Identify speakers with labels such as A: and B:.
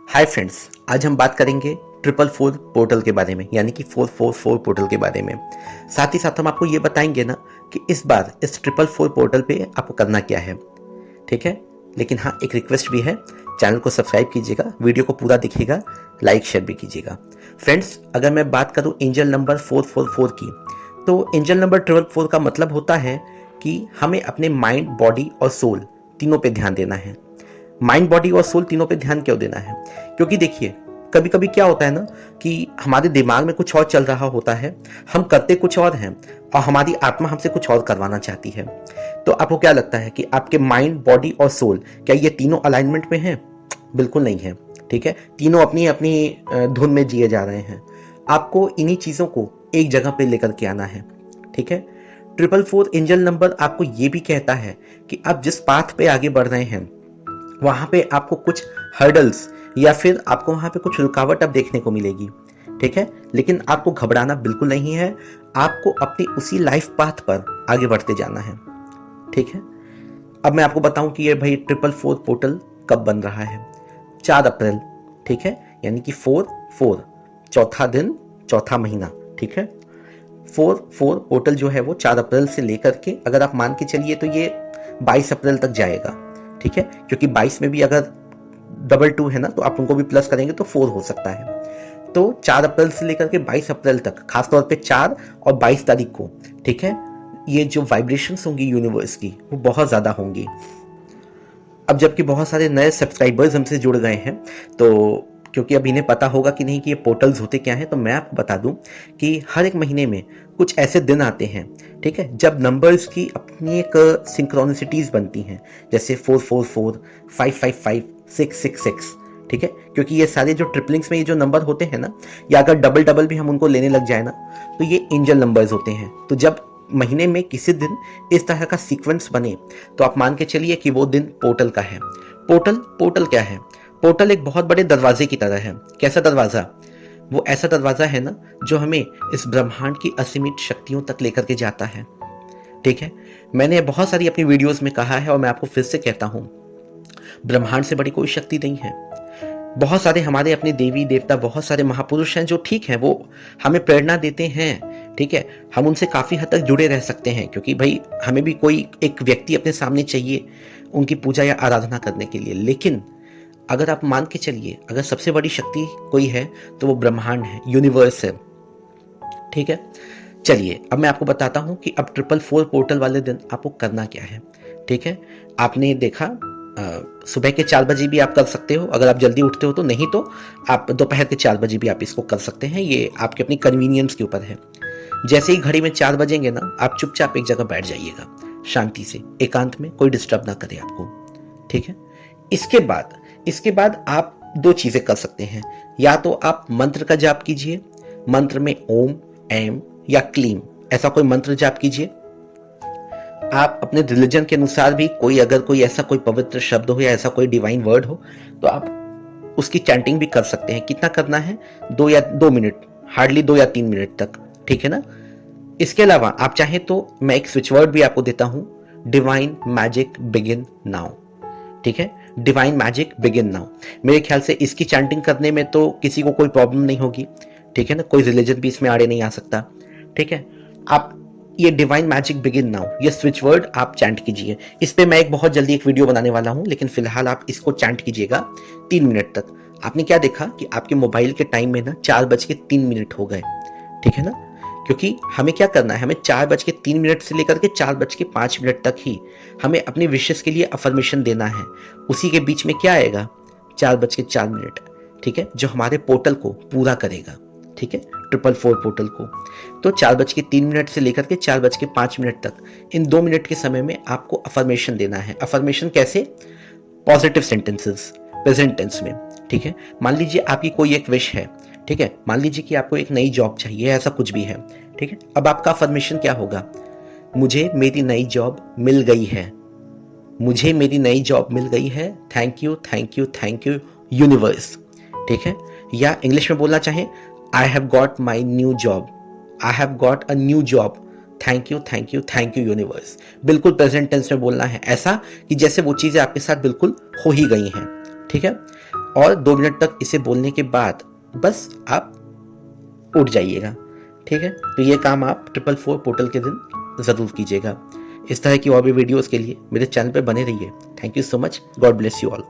A: Hi friends, आज हम बात करेंगे 444 पोर्टल के बारे में, यानी कि 444 पोर्टल के बारे में। साथ ही साथ हम आपको ये बताएंगे ना कि इस बार इस 444 पोर्टल पे आपको करना क्या है। ठीक है, लेकिन हाँ, एक रिक्वेस्ट भी है, चैनल को सब्सक्राइब कीजिएगा, वीडियो को पूरा देखिएगा, लाइक शेयर भी कीजिएगा। फ्रेंड्स, अगर मैं बात करूँ एंजल नंबर 444 की, तो एंजल नंबर 444 का मतलब होता है कि हमें अपने माइंड, बॉडी और सोल तीनों पे ध्यान देना है। माइंड, बॉडी और सोल तीनों पे ध्यान क्यों देना है? क्योंकि देखिए, कभी कभी क्या होता है ना कि हमारे दिमाग में कुछ और चल रहा होता है, हम करते कुछ और हैं और हमारी आत्मा हमसे कुछ और करवाना चाहती है। तो आपको क्या लगता है कि आपके माइंड, बॉडी और सोल, क्या ये तीनों अलाइनमेंट में हैं? बिल्कुल नहीं है। ठीक है, तीनों अपनी अपनी धुन में जिए जा रहे हैं। आपको इन्हीं चीजों को एक जगह पे लेकर के आना है। ठीक है, 444 एंजल नंबर आपको ये भी कहता है कि आप जिस पाथ पे आगे बढ़ रहे हैं वहां पे आपको कुछ हर्डल्स या फिर आपको वहां पे कुछ रुकावट अब देखने को मिलेगी। ठीक है, लेकिन आपको घबराना बिल्कुल नहीं है। आपको अपनी उसी लाइफ पाथ पर आगे बढ़ते जाना है। ठीक है, अब मैं आपको बताऊं कि ये भाई 444 पोर्टल कब बन रहा है। 4 अप्रैल। ठीक है, यानी कि 4-4, चौथा दिन, चौथा महीना। ठीक है, 4-4 पोर्टल जो है वो 4 अप्रैल से लेकर के, अगर आप मान के चलिए तो ये 22 अप्रैल तक जाएगा। ठीक है, क्योंकि 22 में भी अगर 2 है ना, तो आप उनको भी प्लस करेंगे तो 4 हो सकता है। तो 4 अप्रैल से लेकर के 22 अप्रैल तक, खासतौर पे 4 और 22 तारीख को, ठीक है, ये जो वाइब्रेशंस होंगी यूनिवर्स की, वो बहुत ज्यादा होंगी। अब जबकि बहुत सारे नए सब्सक्राइबर्स हमसे जुड़ गए हैं, तो क्योंकि अब इन्हें पता होगा कि नहीं कि ये पोर्टल्स होते क्या हैं, तो मैं आपको बता दूं कि हर एक महीने में कुछ ऐसे दिन आते हैं, ठीक है, जब नंबर्स की अपनी एक सिंक्रोनिसिटीज बनती हैं, जैसे 444, 555, 666। ठीक है, क्योंकि ये सारे जो ट्रिपलिंग्स में ये जो नंबर होते हैं ना, या अगर डबल डबल भी हम उनको लेने लग जाए ना, तो ये एंजल नंबर्स होते हैं। तो जब महीने में किसी दिन इस तरह का सीक्वेंस बने, तो आप मान के चलिए कि वो दिन पोर्टल का है। पोर्टल क्या है? पोर्टल एक बहुत बड़े दरवाजे की तरह है। कैसा दरवाजा? वो ऐसा दरवाजा है ना जो हमें इस ब्रह्मांड की असीमित शक्तियों तक लेकर के जाता है। ठीक है, मैंने बहुत सारी अपनी वीडियोस में कहा है और मैं आपको फिर से कहता हूं, ब्रह्मांड से बड़ी कोई शक्ति नहीं है। बहुत सारे हमारे अपने देवी देवता, बहुत सारे महापुरुष हैं जो, ठीक है, वो हमें प्रेरणा देते हैं। ठीक है, हम उनसे काफी हद तक जुड़े रह सकते हैं, क्योंकि भाई हमें भी कोई एक व्यक्ति अपने सामने चाहिए उनकी पूजा या आराधना करने के लिए। लेकिन अगर आप मान के चलिए, अगर सबसे बड़ी शक्ति कोई है तो वो ब्रह्मांड है, यूनिवर्स है। ठीक है, चलिए अब मैं आपको बताता हूं कि अब 444 पोर्टल वाले दिन आपको करना क्या है। ठीक है, आपने देखा सुबह के 4 बजे भी आप कर सकते हो, अगर आप जल्दी उठते हो तो, नहीं तो आप दोपहर के 4 बजे भी आप इसको कर सकते हैं। ये आपके अपनी कन्वीनियंस के ऊपर है। जैसे ही घड़ी में 4 बजेंगे ना, आप चुपचाप एक जगह बैठ जाइएगा, शांति से, एकांत में, कोई डिस्टर्ब ना करे आपको। ठीक है, इसके बाद आप 2 चीजें कर सकते हैं। या तो आप मंत्र का जाप कीजिए, मंत्र में ओम, एम या क्लीम, ऐसा कोई मंत्र जाप कीजिए। आप अपने रिलीजन के अनुसार भी अगर कोई ऐसा कोई पवित्र शब्द हो या ऐसा कोई डिवाइन वर्ड हो, तो आप उसकी चैंटिंग भी कर सकते हैं। कितना करना है? 2 मिनट, हार्डली 2 या 3 मिनट तक। ठीक है ना। इसके अलावा आप चाहें तो मैं एक स्विच वर्ड भी आपको देता हूं, डिवाइन मैजिक बिगिन नाउ। ठीक है, डिवाइन मैजिक बिगिन नाउ। मेरे ख्याल से इसकी चैंटिंग करने में तो किसी को कोई प्रॉब्लम नहीं होगी। ठीक है ना, कोई रिलीजन भी इसमें आड़े नहीं आ सकता। ठीक है, आप ये डिवाइन मैजिक बिगिन नाउ, ये स्विच वर्ड आप चैंट कीजिए। इस पे मैं एक बहुत जल्दी एक वीडियो बनाने वाला हूं, लेकिन फिलहाल आप इसको चैंट कीजिएगा 3 मिनट तक। आपने क्या देखा कि आपके मोबाइल के टाइम में ना 4:03 हो गए। ठीक है ना, क्योंकि हमें क्या करना है, हमें 4:03 से लेकर के 4:05 तक ही हमें अपने विशेष के लिए अफर्मेशन देना है। उसी के बीच में क्या आएगा? 4:04। ठीक है, जो हमारे पोर्टल को पूरा करेगा। ठीक है, 444 पोर्टल को। तो 4:03 से लेकर के 4:05 तक, इन 2 मिनट के समय में आपको अफर्मेशन देना है। अफर्मेशन कैसे? पॉजिटिव सेंटेंसेस, प्रेजेंट टेंस में। ठीक है, मान लीजिए आपकी कोई एक विश है। ठीक है, मान लीजिए कि आपको एक नई जॉब चाहिए, ऐसा कुछ भी है। ठीक है, अब आपका अफर्मेशन क्या होगा? मुझे मेरी नई जॉब मिल गई है, मुझे मेरी नई जॉब मिल गई है, thank you thank you thank you universe. ठीक है, या इंग्लिश में बोलना चाहे, I have got my new job, I have got a new job, thank you thank you thank you universe. बिल्कुल प्रेजेंट टेंस में बोलना है, ऐसा कि जैसे वो चीजें आपके साथ बिल्कुल हो ही गई हैं। ठीक है। और 2 मिनट तक इसे बोलने के बाद बस आप उठ जाइएगा, ठीक है। तो ये काम आप 444 पोर्टल के दिन ज़रूर कीजिएगा। इस तरह की और भी वीडियोस के लिए मेरे चैनल पर बने रहिए। Thank you so much. God bless you all.